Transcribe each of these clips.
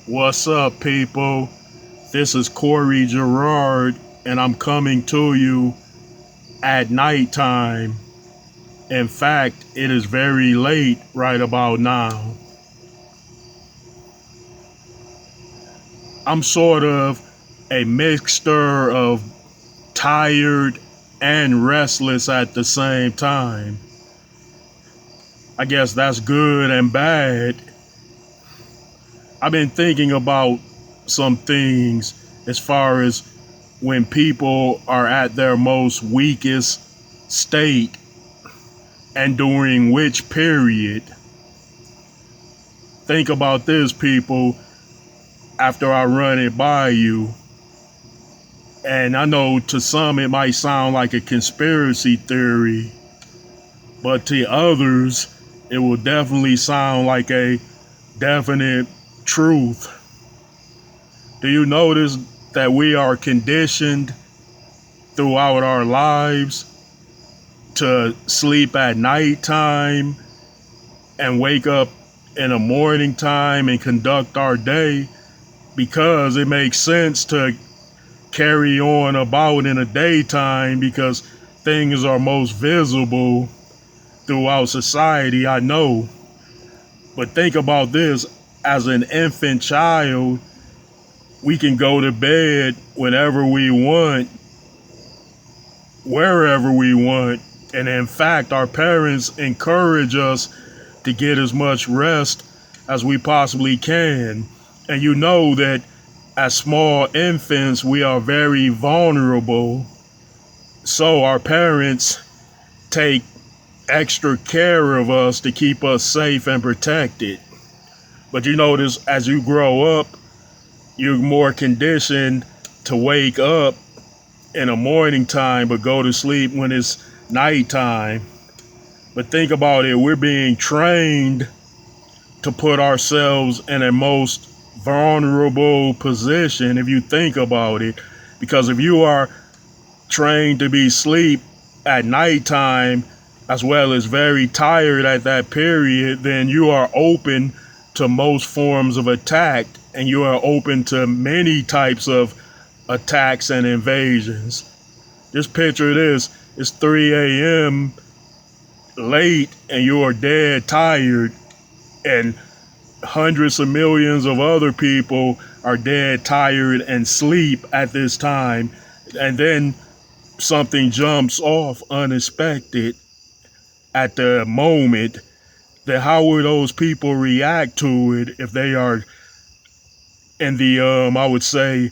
What's up, people? This is Corey Gerard, and I'm coming to you at nighttime. In fact, it is very late right about now. I'm sort of a mixture of tired and restless at the same time. I guess that's good and bad. I've been thinking about some things as far as when people are at their most weakest state and during which period. Think about this, people, after I run it by you. And I know to some it might sound like a conspiracy theory, but to others, it will definitely sound like a definite truth. Do you notice that we are conditioned throughout our lives to sleep at nighttime and wake up in the morning time and conduct our day because it makes sense to carry on about in the daytime because things are most visible throughout society, I know. But think about this, as an infant child, we can go to bed whenever we want, wherever we want. And in fact, our parents encourage us to get as much rest as we possibly can. And you know that as small infants, we are very vulnerable. So our parents take extra care of us to keep us safe and protected. But you notice as you grow up, you're more conditioned to wake up in the morning time but go to sleep when it's nighttime. But think about it, we're being trained to put ourselves in a most vulnerable position if you think about it. Because if you are trained to be asleep at nighttime as well as very tired at that period, then you are open to most forms of attack and you are open to many types of attacks and invasions. Just picture this, it's 3 a.m. late and you are dead tired, and hundreds of millions of other people are dead tired and sleep at this time. And then something jumps off unexpected at the moment, then how will those people react to it if they are in the I would say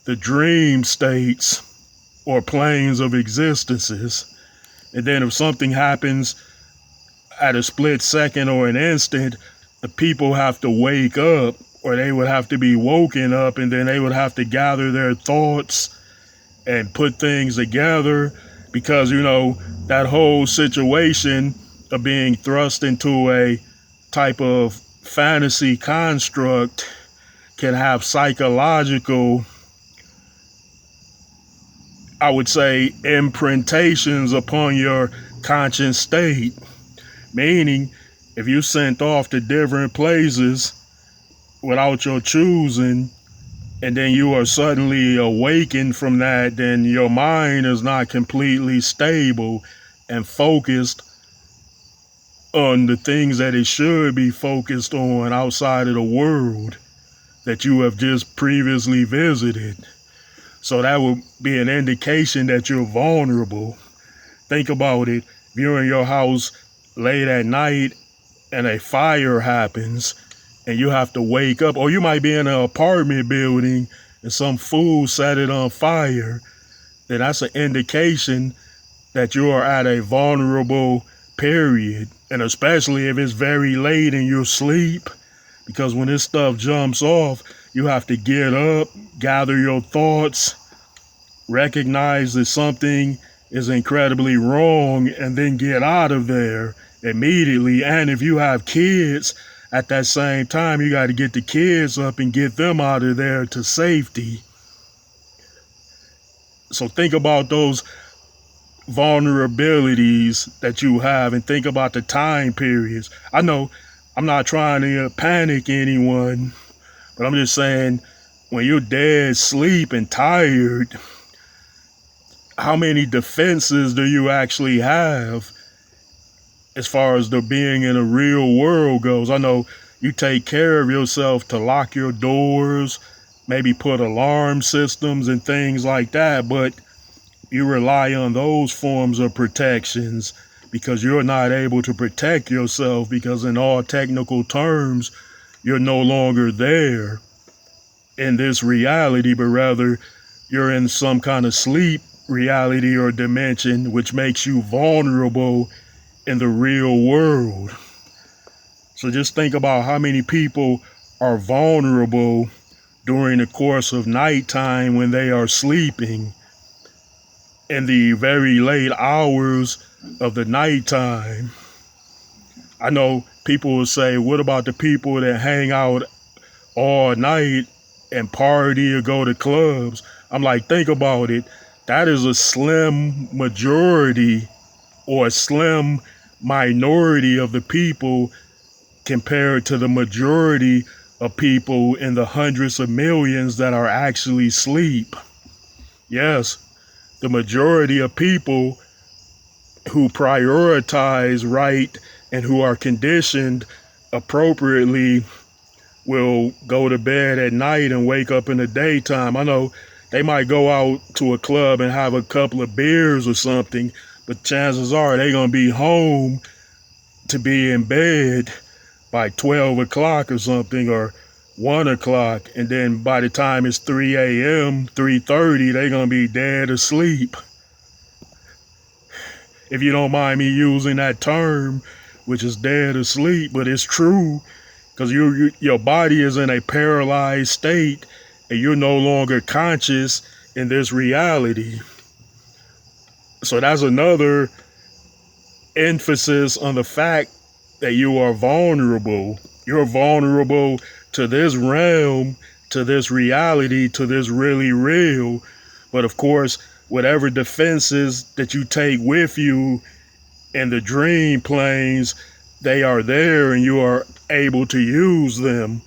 the dream states or planes of existences? And then if something happens at a split second or an instant, the people have to wake up, or they would have to be woken up, and then they would have to gather their thoughts and put things together, because that whole situation of being thrust into a type of fantasy construct can have psychological, I would say, imprintations upon your conscious state. Meaning, if you sent off to different places without your choosing, and then you are suddenly awakened from that, then your mind is not completely stable and focused on the things that it should be focused on outside of the world that you have just previously visited. So that would be an indication that you're vulnerable. Think about it. If you're in your house late at night and a fire happens and you have to wake up, or you might be in an apartment building and some fool set it on fire, then that's an indication that you are at a vulnerable period. And especially if it's very late and you're asleep, because when this stuff jumps off, you have to get up, gather your thoughts, recognize that something is incredibly wrong, and then get out of there immediately. And if you have kids, at that same time, you got to get the kids up and get them out of there to safety. So think about those vulnerabilities that you have and think about the time periods. I know I'm not trying to panic anyone, But I'm just saying, when you're dead, asleep, and tired, how many defenses do you actually have as far as the being in a real world goes? I know you take care of yourself to lock your doors, maybe put alarm systems and things like that, but you rely on those forms of protections because you're not able to protect yourself because in all technical terms, you're no longer there in this reality, but rather you're in some kind of sleep reality or dimension, which makes you vulnerable in the real world. So just think about how many people are vulnerable during the course of nighttime when they are sleeping in the very late hours of the nighttime. I know people will say, what about the people that hang out all night and party or go to clubs? I'm like, think about it. That is a slim majority or a slim minority of the people compared to the majority of people in the hundreds of millions that are actually asleep. Yes, the majority of people who prioritize right and who are conditioned appropriately will go to bed at night and wake up in the daytime. I know they might go out to a club and have a couple of beers or something, but chances are they're going to be home to be in bed by 12 o'clock or something, or 1 o'clock. And then by the time it's 3 a.m., 3:30, they're going to be dead asleep. If you don't mind me using that term, which is dead asleep, but it's true because your body is in a paralyzed state and you're no longer conscious in this reality. So that's another emphasis on the fact that you are vulnerable. You're vulnerable to this realm, to this reality, to this really real. But of course, whatever defenses that you take with you in the dream planes, they are there and you are able to use them,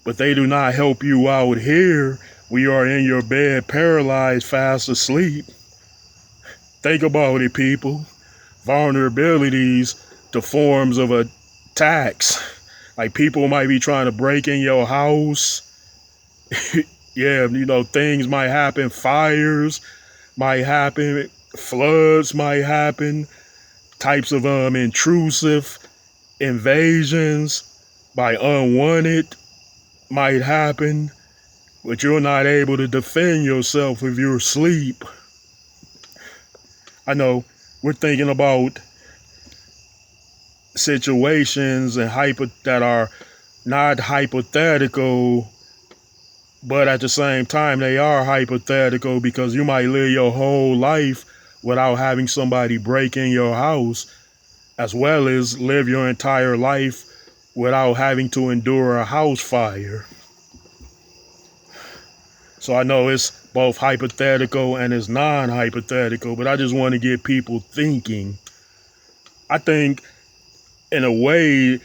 but they do not help you out here. We are in your bed, paralyzed, fast asleep. Think about it, people. Vulnerabilities to forms of attacks. Like people might be trying to break in your house. Yeah, things might happen. Fires might happen. Floods might happen. Types of intrusive invasions by unwanted might happen, but you're not able to defend yourself if you're asleep. I know we're thinking about situations and that are not hypothetical, but at the same time they are hypothetical because you might live your whole life without having somebody break in your house, as well as live your entire life without having to endure a house fire. So I know it's both hypothetical and it's non-hypothetical, but I just want to get people thinking. I think in a way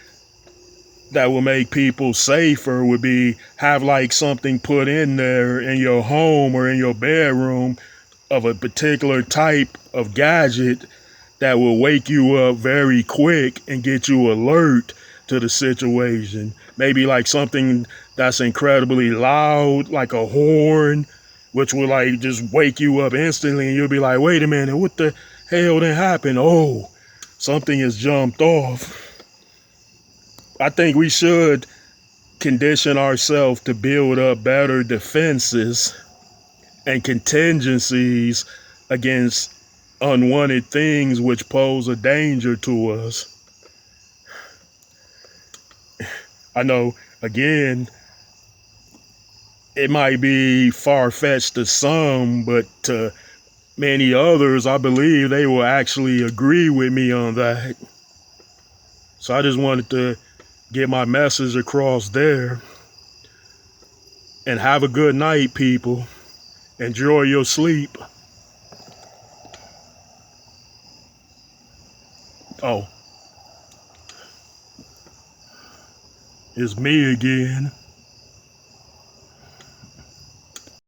that will make people safer would be have like something put in there in your home or in your bedroom of a particular type of gadget that will wake you up very quick and get you alert to the situation. Maybe like something that's incredibly loud, like a horn, which will like just wake you up instantly and you'll be like, wait a minute, what the hell did happen? Oh, something has jumped off. I think we should condition ourselves to build up better defenses and contingencies against unwanted things which pose a danger to us. I know, again, it might be far-fetched to some, but to many others, I believe they will actually agree with me on that. So I just wanted to get my message across there. And have a good night, people. Enjoy your sleep. Oh, it's me again.